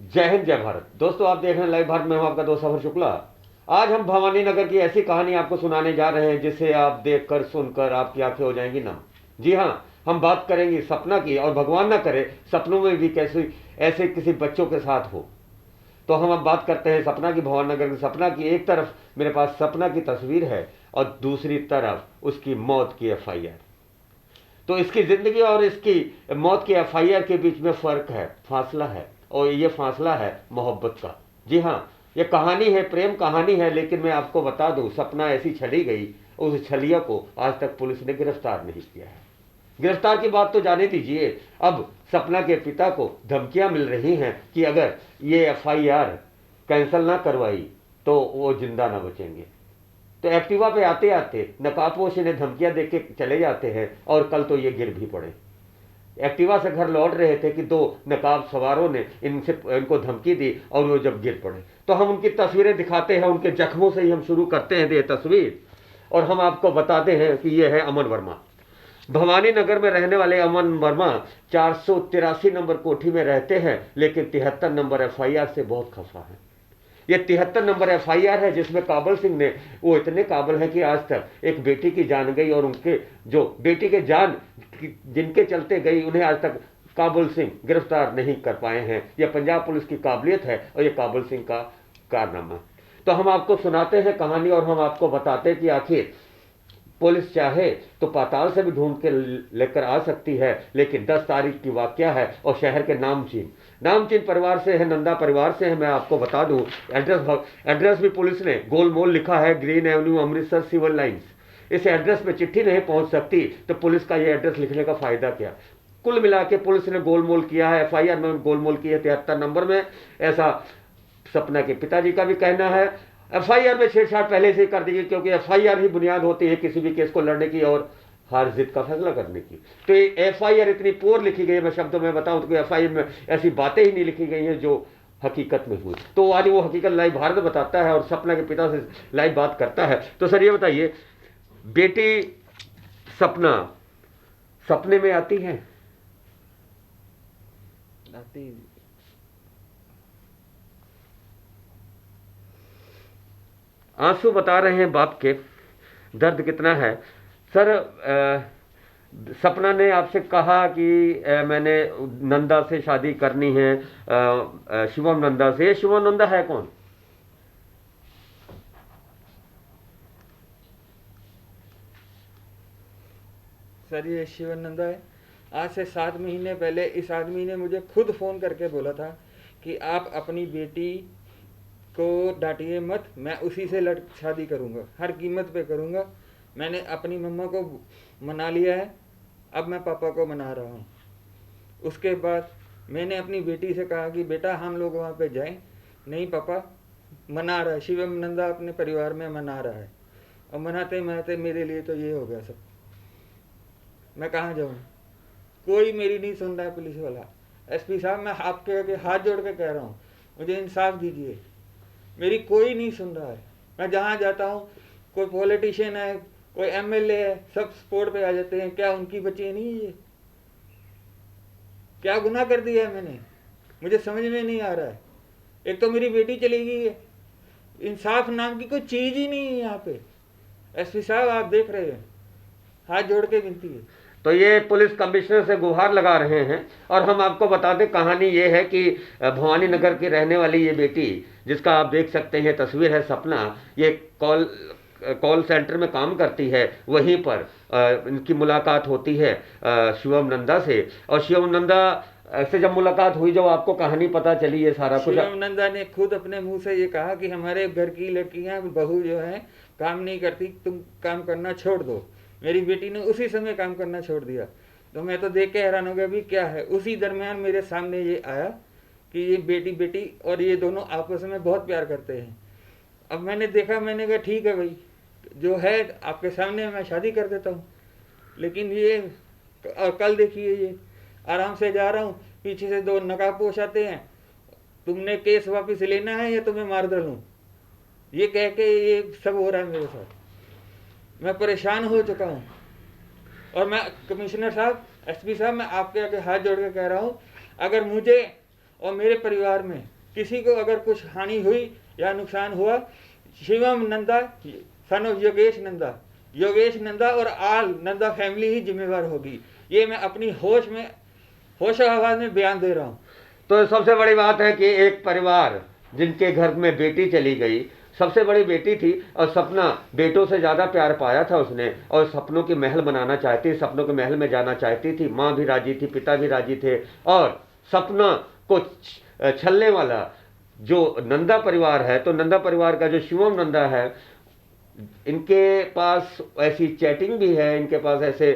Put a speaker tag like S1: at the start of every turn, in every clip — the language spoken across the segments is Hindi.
S1: जय हिंद जय भारत। दोस्तों, आप देख रहे हैं लाइव भारत में, हूं आपका दोस्त सफर शुक्ला। आज हम भवानी नगर की ऐसी कहानी आपको सुनाने जा रहे हैं जिसे आप देखकर सुनकर आपकी आंखें हो जाएंगी नम। जी हाँ, हम बात करेंगे सपना की, और भगवान ना करे सपनों में भी कैसे ऐसे किसी बच्चों के साथ हो। तो हम अब बात करते हैं सपना की, भवानी नगर की सपना की। एक तरफ मेरे पास सपना की तस्वीर है और दूसरी तरफ उसकी मौत की एफआईआर। तो इसकी जिंदगी और इसकी मौत की एफआईआर के बीच में फर्क है, फासला है, और ये फासला है मोहब्बत का। जी हाँ, ये कहानी है, प्रेम कहानी है। लेकिन मैं आपको बता दूं, सपना ऐसी छली गई, उस छलिया को आज तक पुलिस ने गिरफ्तार नहीं किया है। गिरफ्तार की बात तो जाने दीजिए, अब सपना के पिता को धमकियां मिल रही हैं कि अगर ये एफआईआर कैंसिल ना करवाई तो वो जिंदा ना बचेंगे। तो एक्टिवा पे आते आते नकाबपोश इन्हें धमकियां देके चले जाते हैं, और कल तो ये गिर भी पड़े। एक्टिवा से घर लौट रहे थे कि दो नकाब सवारों ने इनको धमकी दी, और वो जब गिर पड़े। तो हम उनकी तस्वीरें दिखाते हैं, उनके जख्मों से ही हम शुरू करते हैं ये तस्वीर, और हम आपको बताते हैं कि ये है अमन वर्मा। भवानी नगर में रहने वाले अमन वर्मा 483 नंबर कोठी में रहते हैं, लेकिन 73 नंबर एफआईआर से बहुत खफा है। ये 73 नंबर एफआईआर है जिसमें काबल सिंह ने, वो इतने काबल है कि आज तक एक बेटी की जान गई, और उनके जो बेटी के जान जिनके चलते गई, उन्हें आज तक काबुल सिंह गिरफ्तार नहीं कर पाए हैं। यह पंजाब पुलिस की काबिलियत है, और यह काबुल सिंह का कारनामा। तो हम आपको सुनाते हैं कहानी, और हम आपको बताते हैं कि आखिर पुलिस चाहे तो पाताल से भी ढूंढ के लेकर आ सकती है, लेकिन 10 तारीख की वाकया है, और शहर के नामचीन परिवार से है, नंदा परिवार से है। मैं आपको बता दूं, एड्रेस भी पुलिस ने गोलमोल लिखा है, green avenue, Amritsar, civil lines. इस एड्रेस पे चिट्ठी नहीं पहुंच सकती, तो पुलिस का ये एड्रेस लिखने का फायदा क्या। कुल मिला के पुलिस ने गोलमोल किया है, एफआईआर में गोलमोल की है 73 नंबर में, ऐसा सपना के पिताजी का भी कहना है। एफआईआर में छेड़छाड़ पहले से ही कर दी गई, क्योंकि एफआईआर ही बुनियाद होती है किसी भी केस को लड़ने की और हार जीत का फैसला करने की। तो ये एफआईआर इतनी पोर लिखी गई है, मैं शब्दों में बताऊं तो एफआईआर में ऐसी बातें ही नहीं लिखी गई हैं जो हकीकत में हुई। तो आज वो हकीकत लाइव भारत बताता है, और सपना के पिता से लाइव बात करता है। तो सर ये बताइए, बेटी सपना सपने में आती है?
S2: आती।
S1: आंसू बता रहे हैं बाप के, दर्द कितना है। सर, सपना ने आपसे कहा कि मैंने नंदा से शादी करनी है, शिवम नंदा से। शिवम नंदा है कौन?
S2: सर ये शिवानंदा है। आज से 7 महीने पहले इस आदमी ने मुझे खुद फ़ोन करके बोला था कि आप अपनी बेटी को डांटिए मत, मैं उसी से शादी करूँगा, हर कीमत पे करूँगा। मैंने अपनी मम्मा को मना लिया है, अब मैं पापा को मना रहा हूँ। उसके बाद मैंने अपनी बेटी से कहा कि बेटा हम लोग वहाँ पे जाएं। नहीं पापा, मना रहा है, शिवम नंदा अपने परिवार में मना रहा है, और मनाते मनाते मेरे लिए तो ये हो गया सब। मैं कहाँ जाऊँ? कोई मेरी नहीं सुन रहा है पुलिस वाला। एसपी साहब, मैं आपके आगे हाथ जोड़ के कह रहा हूँ, मुझे इंसाफ दीजिए। मेरी कोई नहीं सुन रहा है। मैं जहाँ जाता हूँ, कोई पॉलिटिशियन है, कोई एमएलए है, सब सपोर्ट पे आ जाते हैं। क्या उनकी बच्ची नहीं है ये? क्या गुनाह कर दिया है मैंने? मुझे समझ में नहीं आ रहा है। एक तो मेरी बेटी चली गई है, इंसाफ नाम की कोई चीज़ ही नहीं है यहाँ पे। एसपी साहब आप देख रहे हैं, हाथ जोड़ के विनती है।
S1: तो ये पुलिस कमिश्नर से गुहार लगा रहे हैं। और हम आपको बता दें, कहानी ये है कि भवानी नगर की रहने वाली ये बेटी, जिसका आप देख सकते हैं तस्वीर है सपना, ये कॉल सेंटर में काम करती है। वहीं पर इनकी मुलाकात होती है शिवम नंदा से। और शिवम नंदा से जब मुलाकात हुई, जब आपको कहानी पता चली, ये सारा कुछ
S2: शिवम नंदा ने खुद अपने मुंह से ये कहा कि हमारे घर की लड़कियां, बहू जो है काम नहीं करती, तुम काम करना छोड़ दो। मेरी बेटी ने उसी समय काम करना छोड़ दिया। तो मैं तो देख के हैरान हो गया भी क्या है। उसी दरमियान मेरे सामने ये आया कि ये बेटी और ये दोनों आपस में बहुत प्यार करते हैं। अब मैंने देखा, मैंने कहा ठीक है भाई, जो है आपके सामने मैं शादी कर देता हूँ। लेकिन ये कल देखिए, ये आराम से जा रहा हूँ, पीछे से 2 नकाबपोश आते हैं, तुमने केस वापस लेना है या तुम्हें मार डालूं, ये कह के ये सब हो रहा है मेरे साथ। मैं परेशान हो चुका हूँ। और मैं कमिश्नर साहब, एसपी साहब, मैं आपके आगे हाथ जोड़ के कह रहा हूँ, अगर मुझे और मेरे परिवार में किसी को अगर कुछ हानि हुई या नुकसान हुआ, शिवम नंदा सन ऑफ योगेश नंदा और आल नंदा फैमिली ही जिम्मेवार होगी। ये मैं अपनी होश आवाज में बयान दे रहा हूँ।
S1: तो सबसे बड़ी बात है कि एक परिवार जिनके घर में बेटी चली गई, सबसे बड़ी बेटी थी और सपना बेटों से ज़्यादा प्यार पाया था उसने, और सपनों की महल बनाना चाहती, सपनों के महल में जाना चाहती थी। माँ भी राजी थी, पिता भी राजी थे, और सपना को छलने वाला जो नंदा परिवार है, तो नंदा परिवार का जो शिवम नंदा है, इनके पास ऐसी चैटिंग भी है, इनके पास ऐसे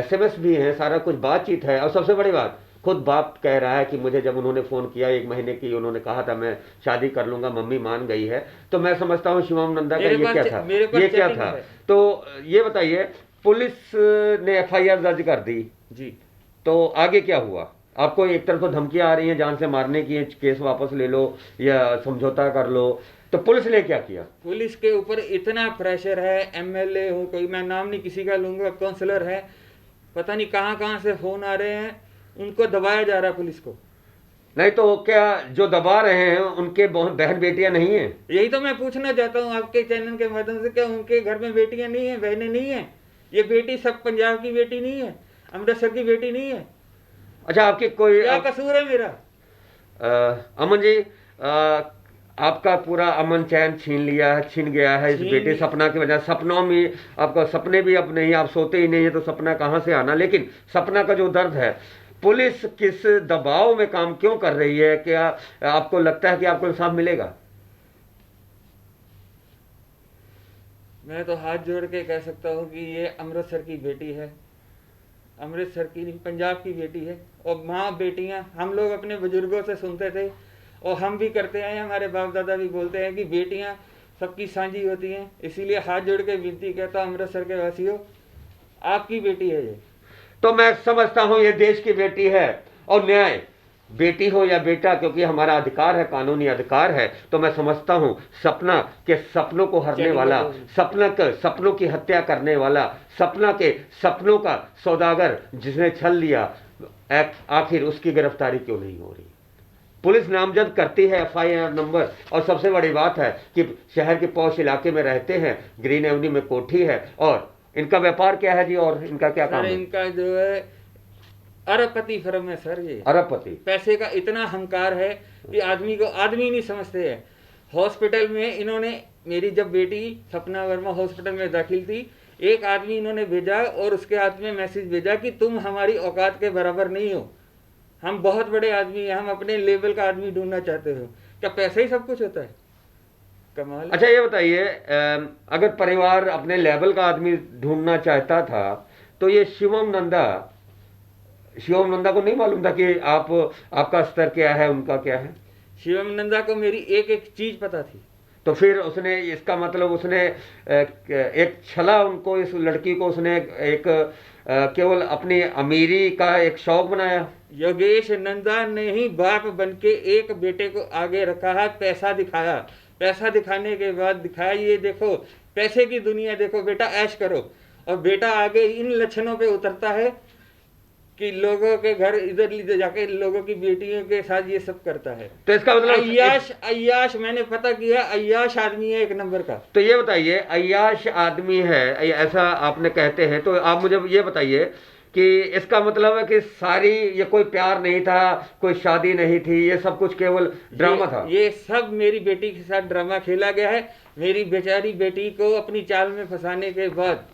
S1: SMS भी हैं, सारा कुछ बातचीत है। और सबसे बड़ी बात, खुद बाप कह रहा है कि मुझे जब उन्होंने फ़ोन किया 1 महीने की, उन्होंने कहा था मैं शादी कर लूंगा, मम्मी मान गई है। तो मैं समझता हूँ शिवम नंदा का ये क्या था, ये क्या था। तो ये बताइए, पुलिस ने FIR दर्ज कर दी
S2: जी,
S1: तो आगे क्या हुआ? आपको एक तरफ तो धमकियां आ रही हैं जान से मारने की, केस वापस ले लो या समझौता कर लो, तो पुलिस ने क्या किया?
S2: पुलिस के ऊपर इतना प्रेशर है, MLA हो, कोई मैं नाम नहीं किसी का लूंगा, काउंसलर है, पता नहीं कहाँ कहाँ से फोन आ रहे हैं, उनको दबाया जा रहा है पुलिस को।
S1: नहीं तो क्या जो दबा रहे हैं उनके बहन बेटियां नहीं है?
S2: यही तो मैं पूछना चाहता हूँ आपके चैनल के माध्यम से, क्या उनके घर में बेटियां नहीं है, बहनें नहीं है? ये बेटी सब पंजाब की बेटी नहीं है, अमृतसर की बेटी नहीं है?
S1: अच्छा, आपकी कोई
S2: क्या कसूर है मेरा?
S1: अमन जी, आपका पूरा अमन चैन छीन गया है इस बेटी सपना की वजह। सपनों में आपका सपने भी अब नहीं, आप सोते ही नहीं है, तो सपना कहाँ से आना। लेकिन सपना का जो दर्द है, पुलिस किस दबाव में काम क्यों कर रही है? क्या आपको लगता है कि आपको इंसाफ मिलेगा?
S2: मैं तो हाथ जोड़ के कह सकता हूँ कि ये अमृतसर की बेटी है, अमृतसर की नहीं, पंजाब की बेटी है। और माँ बेटियाँ हम लोग अपने बुजुर्गों से सुनते थे और हम भी करते आए, हमारे बाप दादा भी बोलते हैं कि बेटियाँ सबकी साझी होती हैं। इसीलिए हाथ जोड़ के विनती कहता हूँ अमृतसर के वासियों, आपकी बेटी है ये।
S1: तो मैं समझता हूं ये देश की बेटी है, और न्याय, बेटी हो या बेटा, क्योंकि हमारा अधिकार है, कानूनी अधिकार है। तो मैं समझता हूं सपना के सपनों को हरने वाला, सपनों की हत्या करने वाला, सपना के सपनों का सौदागर जिसने छल लिया, आखिर उसकी गिरफ्तारी क्यों नहीं हो रही? पुलिस नामजद करती है FIR नंबर, और सबसे बड़ी बात है कि शहर के पौष इलाके में रहते हैं, ग्रीन एवेन्यू में कोठी है, और इनका व्यापार क्या है जी, और इनका क्या काम है?
S2: इनका जो है अरबपति फर्म है सर, ये
S1: अरबपति।
S2: पैसे का इतना अहंकार है कि आदमी को आदमी नहीं समझते हैं। हॉस्पिटल में इन्होंने, मेरी जब बेटी सपना वर्मा हॉस्पिटल में दाखिल थी, एक आदमी इन्होंने भेजा और उसके हाथ में मैसेज भेजा कि तुम हमारी औकात के बराबर नहीं हो, हम बहुत बड़े आदमी हैं, हम अपने लेवल का आदमी ढूंढना चाहते हो। क्या पैसा ही सब कुछ होता है? कमाल।
S1: अच्छा ये बताइए, अगर परिवार अपने लेवल का आदमी ढूंढना चाहता था, तो ये शिवम नंदा को नहीं मालूम था कि आपका स्तर क्या है, उनका क्या है?
S2: शिवम नंदा को मेरी एक एक चीज पता थी।
S1: तो फिर उसने, इसका मतलब उसने एक छला उनको, इस लड़की को उसने एक केवल अपनी अमीरी का एक शौक बनाया।
S2: योगेश नंदा ने ही बाप बनके एक बेटे को आगे रखा है, पैसा दिखाया, पैसा दिखाने के बाद दिखाया ये देखो पैसे की दुनिया, देखो बेटा ऐश करो, और बेटा आगे इन लक्षणों पे उतरता है कि लोगों के घर इधर जाके लोगों की बेटियों के साथ ये सब करता है।
S1: तो इसका मतलब
S2: अय्याश मैंने पता किया, अय्याश आदमी है एक नंबर का।
S1: तो ये बताइए, अय्याश आदमी है ऐसा आपने कहते हैं, तो आप मुझे ये बताइए कि इसका मतलब है कि सारी, ये कोई प्यार नहीं था, कोई शादी नहीं थी, ये सब कुछ केवल ड्रामा था?
S2: ये सब मेरी बेटी के साथ ड्रामा खेला गया है, मेरी बेचारी बेटी को अपनी चाल में फंसाने के बाद।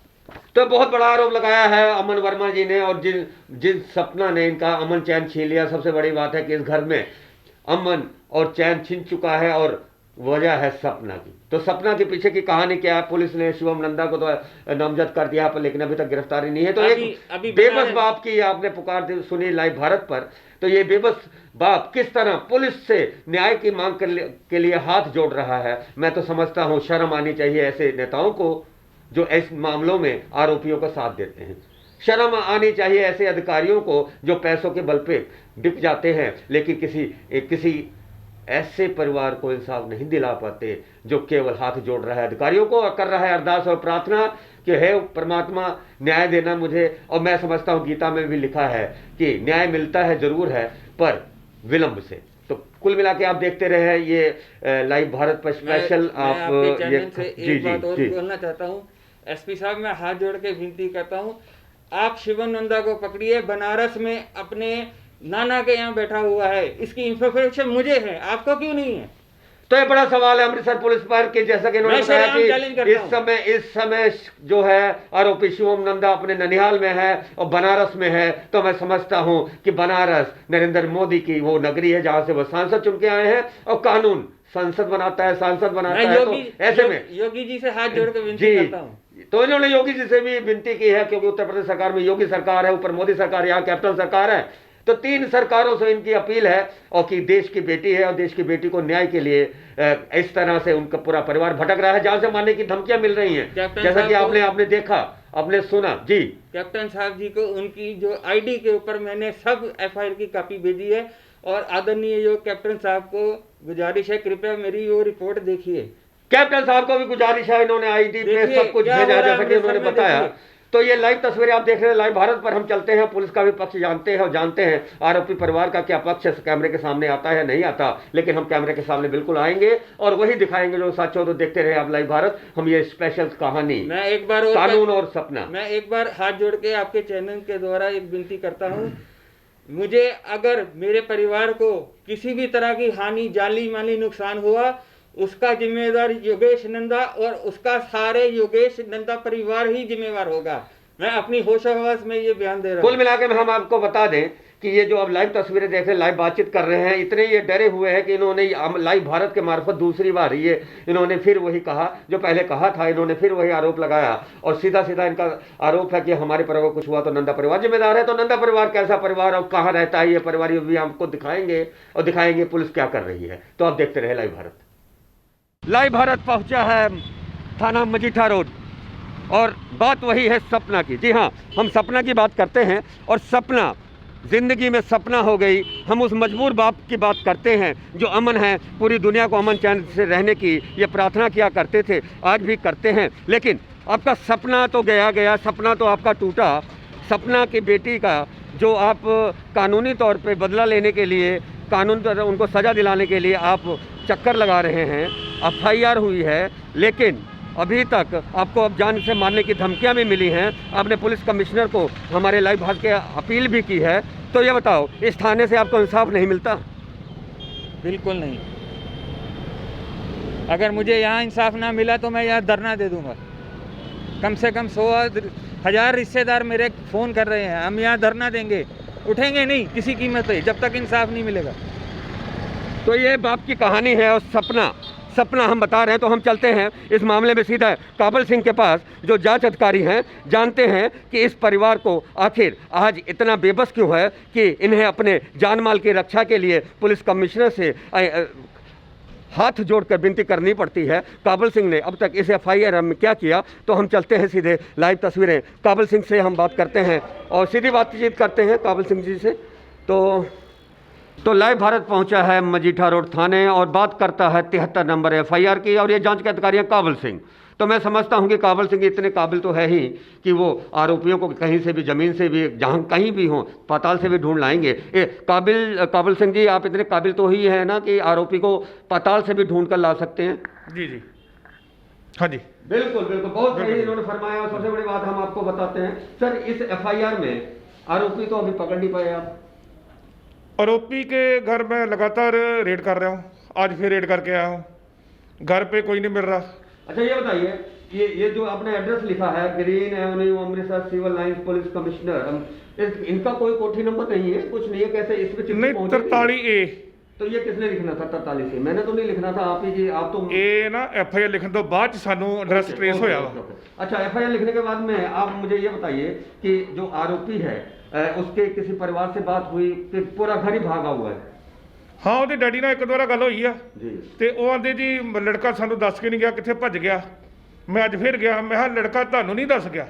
S1: तो बहुत बड़ा आरोप लगाया है अमन वर्मा जी ने, और जिन सपना ने इनका अमन चैन छीन लिया। सबसे बड़ी बात है कि इस घर में अमन और चैन छीन चुका है, और वजह है सपना की। तो सपना के पीछे की कहानी क्या है? पुलिस ने शिवम नंदा को तो नामजद कर दिया, पर लेकिन अभी तक गिरफ्तारी नहीं है। तो एक बेबस बाप की आपने पुकार सुनी लाइव भारत पर, तो ये बेबस बाप किस तरह पुलिस से न्याय की मांग के लिए हाथ जोड़ रहा है। मैं तो समझता हूँ शर्म आनी चाहिए ऐसे नेताओं को जो ऐसे मामलों में आरोपियों का साथ देते हैं। शर्म आनी चाहिए ऐसे अधिकारियों को जो पैसों के बल पे बिक जाते हैं, लेकिन किसी ऐसे परिवार को इंसाफ नहीं दिला पाते, जो केवल हाथ जोड़ रहा है अधिकारियों को और कर रहा है अरदास और प्रार्थना कि हे परमात्मा न्याय देना मुझे। और मैं समझता हूँ गीता में भी लिखा है कि न्याय मिलता है जरूर है, पर विलंब से। कुल मिला के आप देखते रहे ये लाइव भारत पर स्पेशल
S2: मैं
S1: आप
S2: आपके चैनल से
S1: जी
S2: एक
S1: जी
S2: बात और
S1: जी
S2: बोलना चाहता हूँ। एसपी साहब, मैं हाथ जोड़ के विनती करता हूँ, आप शिवानंदा को पकड़िए। बनारस में अपने नाना के यहाँ बैठा हुआ है, इसकी इंफॉर्मेशन मुझे है, आपको क्यों नहीं है?
S1: तो ये बड़ा सवाल है अमृतसर पुलिस पर कि जैसा कि इन्होंने
S2: मैं
S1: बताया
S2: शरेआम चैलेंज
S1: कि
S2: करता हूं।
S1: इस समय जो है आरोपी शिवम नंदा अपने ननिहाल में है और बनारस में है। तो मैं समझता हूं कि बनारस नरेंद्र मोदी की वो नगरी है जहां से वो सांसद चुन के आए हैं और कानून संसद बनाता है, सांसद बनाता
S2: मैं
S1: है। तो ऐसे में
S2: योगी जी से हाथ जोड़ के विनती
S1: जी
S2: करता हूँ।
S1: तो इन्होंने योगी जी से भी विनती की है, क्योंकि उत्तर प्रदेश सरकार में योगी सरकार है, ऊपर मोदी सरकार, यहाँ कैपिटल सरकार है। तो 3 सरकारों से इनकी अपील है और कि देश की बेटी है और देश की बेटी को न्याय के लिए इस तरह से उनका पूरा परिवार भटक रहा है, जान से मारने की धमकियां मिल रही हैं, जैसा कि आपने देखा, आपने सुना। जी
S2: कैप्टन साहब जी को उनकी जो आईडी के ऊपर मैंने सब एफआईआर की कॉपी भेजी है और आदरणीय जो कैप्टन साहब को गुजारिश है, कृपया मेरी वो रिपोर्ट देखिए।
S1: कैप्टन साहब को भी गुजारिश है, इन्होंने आईडी पे सब कुछ भेजा है जैसा कि उन्होंने बताया। तो ये लाइव तस्वीरें आप देख रहे हैं लाइव भारत पर। हम चलते हैं, पुलिस का भी पक्ष जानते हैं और जानते हैं आरोपी परिवार का क्या पक्ष है, कैमरे के सामने आता है नहीं आता, लेकिन हम कैमरे के सामने बिल्कुल आएंगे और वही दिखाएंगे जो सच हो। तो देखते रहे आप लाइव भारत। हम ये स्पेशल कहानी,
S2: मैं एक बार और
S1: कानून और सपना,
S2: मैं एक बार हाथ जोड़ के आपके चैनल के द्वारा एक विनती करता हूँ, मुझे अगर मेरे परिवार को किसी भी तरह की हानि, जानी माली नुकसान हुआ, उसका जिम्मेदार योगेश नंदा और उसका सारे योगेश नंदा परिवार ही जिम्मेवार होगा। मैं अपनी होशाहवास में ये बयान दे रहा हूँ।
S1: कुल मिलाकर हम आपको बता दें कि ये जो अब लाइव तस्वीरें देख रहे हैं, लाइव बातचीत कर रहे हैं, इतने ये डरे हुए हैं कि इन्होंने लाइव भारत के मार्फत दूसरी बार ये इन्होंने फिर वही कहा जो पहले कहा था। इन्होंने फिर वही आरोप लगाया और सीधा सीधा इनका आरोप है कि हमारे परिवार को कुछ हुआ तो नंदा परिवार जिम्मेदार है। तो नंदा परिवार कैसा परिवार और कहाँ रहता है ये परिवार, ये भी हमको दिखाएंगे और दिखाएंगे पुलिस क्या कर रही है। तो आप देखते रहे लाइव भारत। लाइव भारत पहुंचा है थाना मजीठा रोड और बात वही है सपना की। जी हाँ, हम सपना की बात करते हैं और सपना ज़िंदगी में सपना हो गई। हम उस मजबूर बाप की बात करते हैं जो अमन है, पूरी दुनिया को अमन चैन से रहने की ये प्रार्थना किया करते थे, आज भी करते हैं। लेकिन आपका सपना तो गया, सपना तो आपका टूटा। सपना की बेटी का जो आप कानूनी तौर पे बदला लेने के लिए, कानून पर उनको सज़ा दिलाने के लिए आप चक्कर लगा रहे हैं, एफआईआर हुई है, लेकिन अभी तक आपको अब जान से मारने की धमकियां भी मिली हैं। आपने पुलिस कमिश्नर को हमारे लाइव भारत के अपील भी की है। तो ये बताओ, इस थाने से आपको इंसाफ नहीं मिलता?
S2: बिल्कुल नहीं। अगर मुझे यहाँ इंसाफ ना मिला तो मैं यहाँ धरना दे दूंगा। कम से कम 100,000 रिश्तेदार मेरे फ़ोन कर रहे हैं, हम यहाँ धरना देंगे, उठेंगे नहीं किसी कीमत पे जब तक इंसाफ नहीं मिलेगा।
S1: तो ये बाप की कहानी है और सपना हम बता रहे हैं। तो हम चलते हैं इस मामले में सीधा काबल सिंह के पास, जो जांच अधिकारी हैं, जानते हैं कि इस परिवार को आखिर आज इतना बेबस क्यों है कि इन्हें अपने जान माल की रक्षा के लिए पुलिस कमिश्नर से हाथ जोड़कर विनती करनी पड़ती है। काबल सिंह ने अब तक इस एफआईआर में क्या किया, तो हम चलते हैं सीधे लाइव तस्वीरें काबल सिंह से हम बात करते हैं और सीधी बातचीत करते हैं काबल सिंह जी से। तो लाइव भारत पहुंचा है मजीठा रोड थाने और बात करता है 73 नंबर एफआईआर की, और ये जांच के अधिकारी हैं काबल सिंह। तो मैं समझता हूं कि काबल सिंह इतने काबिल तो है ही कि वो आरोपियों को कहीं से भी, ज़मीन से भी, जहां कहीं भी हो, पाताल से भी ढूंढ लाएंगे। काबिल सिंह जी, आप इतने काबिल तो ही है ना कि आरोपी को पाताल से भी ढूंढ कर ला सकते हैं?
S3: जी जी, हाँ जी,
S1: बिल्कुल बिल्कुल, बहुत सही इन्होंने फरमाया। और सबसे बड़ी बात हम आपको बताते हैं सर, इस एफआईआर में आरोपी तो अभी पकड़ नहीं पाए आप?
S3: आरोपी के घर में लगातार रेड कर रहा हूँ, आज फिर रेड करके आया हूँ, घर पे कोई नहीं मिल रहा।
S1: अच्छा ये बताइए, ये जो आपने एड्रेस लिखा है green avenue Amritsar civil lines police commissioner, इनका कोई कोठी नंबर नहीं है, कुछ नहीं है, कैसे इस पे चिट्ठी
S3: नहीं,
S1: पहुंची?
S3: 43A।
S1: तो ये किसने लिखना था 43 से? मैंने तो नहीं लिखना था, आप ही जी, आप तो
S3: ये ना एफआईआर लिखने तो बाद सानू एड्रेस ट्रेस होया वा।
S1: अच्छा, एफआईआर लिखने के बाद में आप मुझे ये बताइए कि जो आरोपी है उसके किसी परिवार से बात हुई कि पूरा घर ही भागा हुआ है?
S3: हाँ, ਉਹਦੇ ਡੈਡੀ ਨਾਲ ਇੱਕ ਦੋ ਵਾਰ ਗੱਲ ਹੋਈ ਆ
S1: ਜੀ,
S3: ਤੇ ਉਹ ਆਂਦੇ ਜੀ ਲੜਕਾ ਸਾਨੂੰ ਦੱਸ ਕੇ ਨਹੀਂ ਗਿਆ, ਕਿੱਥੇ ਭੱਜ ਗਿਆ। ਮੈਂ ਅੱਜ ਫਿਰ ਗਿਆ, ਮੈਂ ਕਿਹਾ ਲੜਕਾ ਤੁਹਾਨੂੰ ਨਹੀਂ ਦੱਸ ਗਿਆ,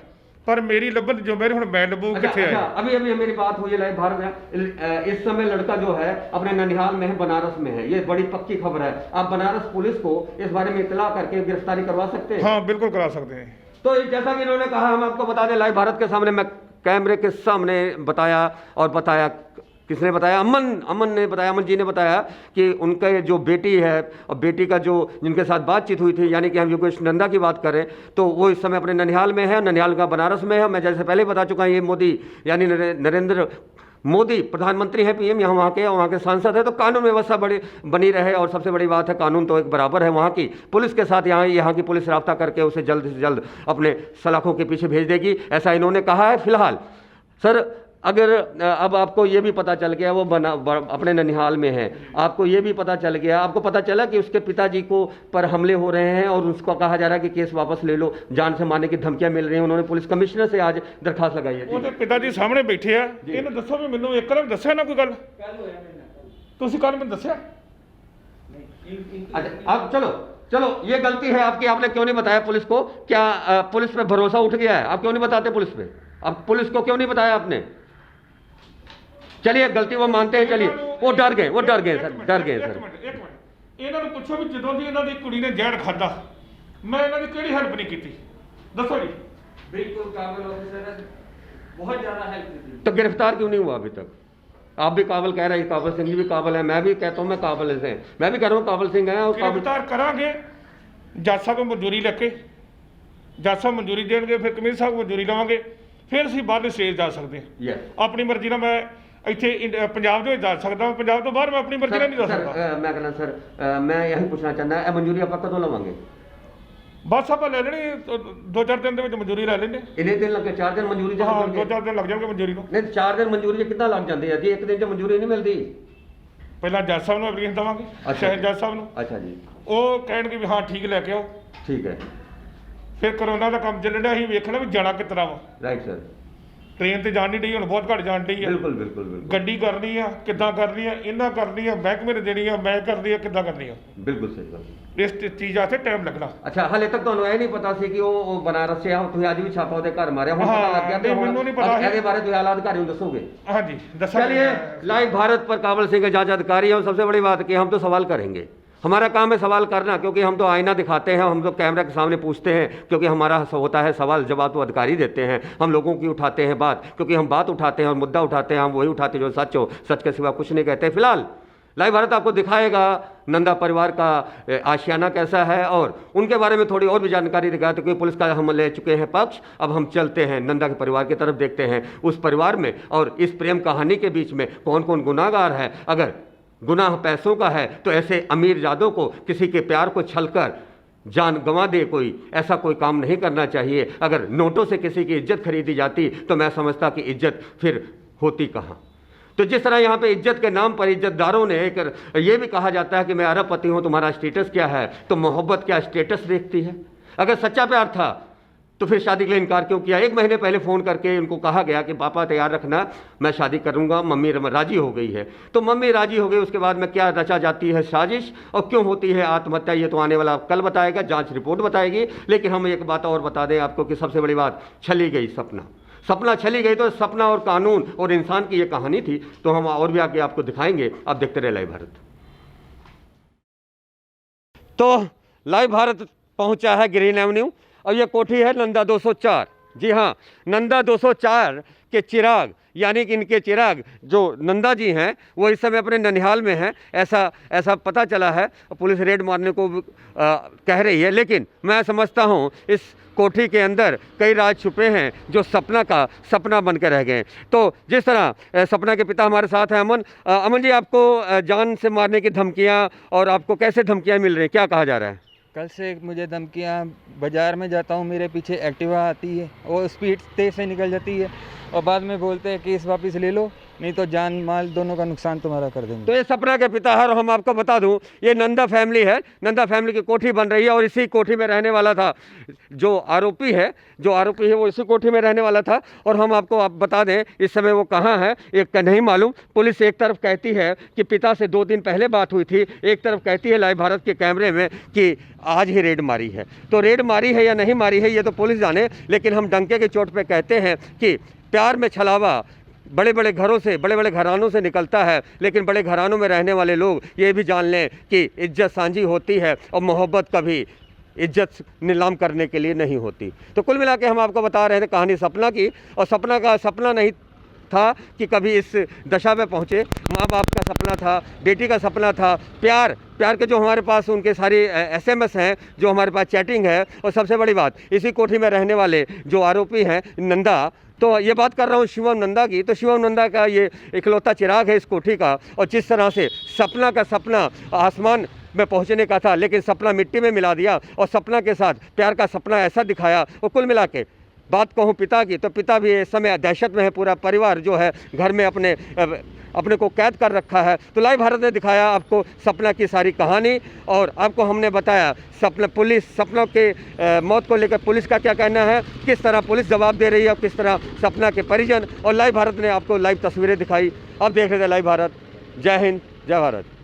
S3: पर मेरी लभन जो मेरे हुण मैं लभू किथे
S1: अच्छा, अभी मेरी बात हुई है लाइव भारत में। इस समय लड़का जो है अपने ननिहाल में है, बनारस में है, ये बड़ी पक्की खबर है। आप बनारस पुलिस को इस बारे में इतला करके गिरफ्तारी करवा सकते हैं?
S3: हाँ, बिल्कुल करा सकते हैं।
S1: तो जैसा कि इन्होंने कहा, हम आपको बता दें लाइव भारत के सामने, मैं कैमरे के सामने बताया किसने बताया? अमन ने बताया, अमन जी ने बताया कि उनका जो बेटी है और बेटी का जो जिनके साथ बातचीत हुई थी, यानी कि हम योगेश नंदा की बात करें तो वो इस समय अपने ननिहाल में है, ननिहाल का बनारस में है। मैं जैसे पहले बता चुका हूँ, ये मोदी यानी नरेंद्र मोदी प्रधानमंत्री है, पीएम, यहाँ वहाँ के सांसद है, तो कानून व्यवस्था बड़ी बनी रहे। और सबसे बड़ी बात है, कानून तो एक बराबर है वहाँ की पुलिस के साथ। यहाँ की पुलिस रब्ता करके उसे जल्द से जल्द अपने सलाखों के पीछे भेज देगी, ऐसा इन्होंने कहा है। फिलहाल सर, अगर अब आपको ये भी पता चल गया वो अपने ननिहाल में है, आपको ये भी पता चल गया, आपको पता चला कि उसके पिताजी को पर हमले हो रहे हैं और उसको कहा जा रहा है कि केस वापस ले लो, जान से मारने की धमकियां मिल रही हैं। उन्होंने पुलिस कमिश्नर से आज दरखास्त लगाई है।
S3: ਉਹਦੇ ਪਿਤਾ ਜੀ ਸਾਹਮਣੇ ਬੈਠੇ ਆ, ਇਹਨੂੰ ਦੱਸੋ ਵੀ ਮੈਨੂੰ ਇੱਕ ਵਾਰ ਦੱਸਿਆ ਨਾ ਕੋਈ ਗੱਲ? ਤੁਸੀਂ ਕੱਲ ਮੈਨੂੰ ਦੱਸਿਆ?
S1: अच्छा, अब चलो ये गलती है आपकी, आपने क्यों नहीं बताया पुलिस को? क्या पुलिस पे भरोसा उठ गया है? आप क्यों नहीं बताते पुलिस पे? अब पुलिस को क्यों नहीं बताया आपने? चलिए, गलती वो मानते हैं, चलिए, वो डर गए सर, डर गए सर।
S3: ਇੱਕ ਮਿੰਟ ਇਹਨਾਂ ਨੂੰ ਪੁੱਛੋ ਵੀ ਜਦੋਂ ਦੀ ਇਹਨਾਂ ਦੀ ਕੁੜੀ ਨੇ ਜ਼ਹਿਰ ਖਾਦਾ, ਮੈਂ ਇਹਨਾਂ ਦੀ ਕਿਹੜੀ ਹੈਲਪ ਨਹੀਂ ਕੀਤੀ, ਦੱਸੋ ਜੀ।
S2: बिल्कुल काबिल ऑफिसर है, बहुत ज़्यादा हेल्प की थी।
S1: तो गिरफ्तार क्यों नहीं हुआ अभी तक? आप भी काबिल कह रहे हैं, काबिल सिंह जी भी काबिल है, मैं भी कहता हूँ मैं काबिल से, मैं भी कह रहा हूँ काबिल सिंह है। और
S3: गिरफ्तार करांगे, जज साहब को मंजूरी लेके, जज साहब मंजूरी देंगे, फिर कमिश्नर साहब को मंजूरी लवांगे, फिर ਅਸੀਂ ਬਾਹਰ ਸਟੇਜ ਜਾ ਸਕਦੇ ਹਾਂ। ਆਪਣੀ ਮਰਜ਼ੀ ਨਾਲ ਮੈਂ ਇੱਥੇ ਪੰਜਾਬ ਦੇ ਵਿੱਚ ਜਾ ਸਕਦਾ ਹਾਂ, ਪੰਜਾਬ ਤੋਂ ਬਾਹਰ ਮੈਂ ਆਪਣੀ ਮਰਜ਼ੀ ਨਾਲ ਨਹੀਂ ਜਾ ਸਕਦਾ।
S1: मैं कहना सर, मैं यही पूछना चाहना है, मंजूरी आप कदों लवांगे?
S3: बस ਆਪਾਂ ਲੈ ਲੈਣੀ 2-4 दिन ਦੇ ਵਿੱਚ मंजूरी ਲੈ ਲੈਂਦੇ।
S1: इन्ने दिन लगे? 4 दिन मंजूरी?
S3: हाँ, 2-4 दिन लग जाएंगे मंजूरी ਨੂੰ।
S1: नहीं, 4 दिन मंजूरी कितना लग जाते हैं जी? एक दिन च मंजूरी नहीं मिलती।
S3: ਪਹਿਲਾਂ ਜੱਜ ਸਾਹਿਬ ਨੂੰ ਐਪਲੀਕੇਸ਼ਨ ਦੇਵਾਂਗੇ, ਸ਼ਹਿਰ ਜੱਜ ਸਾਹਿਬ ਨੂੰ।
S1: अच्छा जी,
S3: ਉਹ ਕਹਿਣਗੇ ਵੀ ਹਾਂ ਠੀਕ ਲੈ ਕੇ ਆਓ।
S1: ठीक है।
S3: ਫਿਰ ਕਰੋਨਾ ਦਾ ਕੰਮ ਚੱਲਣ ਡਿਆ, ਅਸੀਂ ਵੇਖਣਾ ਵੀ ਜਾਣਾ ਕਿਸ ਤਰ੍ਹਾਂ ਵਾ।
S1: Right sir.
S3: ਟ੍ਰੇਨ ਤੇ ਜਾਣ ਨਹੀਂ ਡਈ, ਹੁਣ ਬਹੁਤ ਘੱਟ ਜਾਣ ਡਈ ਆ।
S1: बिल्कुल बिल्कुल बिल्कुल
S3: ਗੱਡੀ ਕਰਨੀ ਆ, ਕਿੱਦਾਂ ਕਰਨੀ ਆ, ਇਹਨਾਂ ਕਰਨੀ ਆ, ਮਹਿਕਮੇ ਨੇ ਦੇਣੀ ਆ, ਮੈਂ ਕਰਨੀ ਆ, ਕਿੱਦਾਂ ਕਰਨੀ ਆ।
S1: बिल्कुल सही बात।
S3: ਇਸ ਚੀਜ਼ ਵਾਸਤੇ ਟਾਈਮ ਲੱਗਣਾ।
S1: अच्छा, हाले तक तो ਇਹ ਨਹੀਂ ਪਤਾ ਸੀ ਕਿ ਉਹ बनारस से ਆ, ਤੁਸੀਂ ਅੱਜ ਵੀ ਛਾਪਾ ਉਹਦੇ ਘਰ ਮਾਰਿਆ, ਹੁਣ ਪਤਾ ਲੱਗ ਗਿਆ ਤੇ
S3: ਨਹੀਂ, ਮੈਨੂੰ ਨਹੀਂ ਪਤਾ ਸੀ।
S1: ਇਹਦੇ ਬਾਰੇ ਤੁਸੀਂ ਆਲਾ ਅਧਿਕਾਰੀ ਨੂੰ ਦੱਸੋਗੇ?
S3: ਹਾਂਜੀ ਦੱਸਾਂਗੇ।
S1: चलिए, लाइव भारत पर काबिल सिंह जांच अधिकारी है। और सबसे बड़ी बात कि हम तो सवाल करेंगे, हमारा काम है सवाल करना, क्योंकि हम तो आईना दिखाते हैं, हम तो कैमरा के सामने पूछते हैं, क्योंकि हमारा होता है सवाल जवाब तो अधिकारी देते हैं। हम लोगों की उठाते हैं बात, क्योंकि हम बात उठाते हैं और मुद्दा उठाते हैं, हम वही उठाते हैं जो सच हो, सच के सिवा कुछ नहीं कहते। फिलहाल लाइव भारत आपको दिखाएगा नंदा परिवार का आशियाना कैसा है और उनके बारे में थोड़ी और भी जानकारी दिखाया। तो पुलिस का हम ले चुके हैं पक्ष, अब हम चलते हैं नंदा के परिवार की तरफ, देखते हैं उस परिवार में और इस प्रेम कहानी के बीच में कौन कौन गुनाहगार है। अगर गुनाह पैसों का है तो ऐसे अमीर जादों को किसी के प्यार को छलकर जान गंवा दे कोई, ऐसा कोई काम नहीं करना चाहिए। अगर नोटों से किसी की इज्जत खरीदी जाती तो मैं समझता कि इज्जत फिर होती कहाँ। तो जिस तरह यहाँ पे इज्जत के नाम पर इज्जतदारों ने एक ये भी कहा जाता है कि मैं अरबपति हूँ, तुम्हारा स्टेटस क्या है, तो मोहब्बत क्या स्टेटस देखती है? अगर सच्चा प्यार था तो फिर शादी के लिए इनकार क्यों किया? 1 महीने पहले फ़ोन करके उनको कहा गया कि पापा तैयार रखना, मैं शादी करूंगा, मम्मी राजी हो गई है। तो मम्मी राजी हो गई, उसके बाद में क्या रचा जाती है साजिश और क्यों होती है आत्महत्या, ये तो आने वाला कल बताएगा, जांच रिपोर्ट बताएगी। लेकिन हम एक बात और बता दें आपको कि सबसे बड़ी बात, छली गई सपना छली गई। तो सपना और कानून और इंसान की ये कहानी थी, तो हम और भी आगे आपको दिखाएंगे। आप देखते रहे लाइव भारत। तो लाइव भारत पहुंचा है ग्रीन एवेन्यू और ये कोठी है नंदा 204। जी हाँ, नंदा 204 के चिराग, यानी कि इनके चिराग जो नंदा जी हैं वो इस समय अपने ननिहाल में हैं, ऐसा पता चला है। पुलिस रेड मारने को कह रही है, लेकिन मैं समझता हूँ इस कोठी के अंदर कई राज छुपे हैं जो सपना बन के रह गए। तो जिस तरह सपना के पिता हमारे साथ हैं अमन जी, आपको जान से मारने की धमकियाँ और आपको कैसे धमकियाँ मिल रही हैं, क्या कहा जा रहा है?
S2: कल से मुझे धमकियाँ, बाज़ार में जाता हूँ मेरे पीछे एक्टिवा आती है, वो स्पीड तेज़ से निकल जाती है और बाद में बोलते हैं केस वापस ले लो, नहीं तो जान माल दोनों का नुकसान तुम्हारा कर देंगे।
S1: तो ये सपना के पिता है और हम आपको बता दूं ये नंदा फैमिली है, नंदा फैमिली की कोठी बन रही है और इसी कोठी में रहने वाला था जो आरोपी है वो इसी कोठी में रहने वाला था। और हम आपको बता दें इस समय वो कहाँ है एक नहीं मालूम। पुलिस एक तरफ कहती है कि पिता से 2 दिन पहले बात हुई थी, एक तरफ कहती है लाइव भारत के कैमरे में कि आज ही रेड मारी है। तो रेड मारी है या नहीं मारी है ये तो पुलिस जाने, लेकिन हम डंके की चोट पे कहते हैं कि प्यार में छलावा बड़े बड़े घरों से, बड़े बड़े घरानों से निकलता है, लेकिन बड़े घरानों में रहने वाले लोग ये भी जान लें कि इज्जत सांझी होती है और मोहब्बत कभी इज्जत नीलाम करने के लिए नहीं होती। तो कुल मिला के हम आपको बता रहे थे कहानी सपना की, और सपना का सपना नहीं था कि कभी इस दशा में पहुँचे। माँ बाप का सपना था, बेटी का सपना था, प्यार के जो हमारे पास उनके सारे SMS हैं, जो हमारे पास चैटिंग है, और सबसे बड़ी बात इसी कोठी में रहने वाले जो आरोपी हैं नंदा, तो ये बात कर रहा हूँ शिवम नंदा की, तो शिवम नंदा का ये इकलौता चिराग है इस कोठी का। और जिस तरह से सपना का सपना आसमान में पहुंचने का था, लेकिन सपना मिट्टी में मिला दिया, और सपना के साथ प्यार का सपना ऐसा दिखाया। और कुल मिला के बात कहूँ पिता की, तो पिता भी इस समय दहशत में है, पूरा परिवार जो है घर में अपने को कैद कर रखा है। तो लाइव भारत ने दिखाया आपको सपना की सारी कहानी, और आपको हमने बताया सपनों के मौत को लेकर पुलिस का क्या कहना है, किस तरह पुलिस जवाब दे रही है, और किस तरह सपना के परिजन, और लाइव भारत ने आपको लाइव तस्वीरें दिखाई। अब देख रहे थे लाइव भारत। जय हिंद, जय भारत।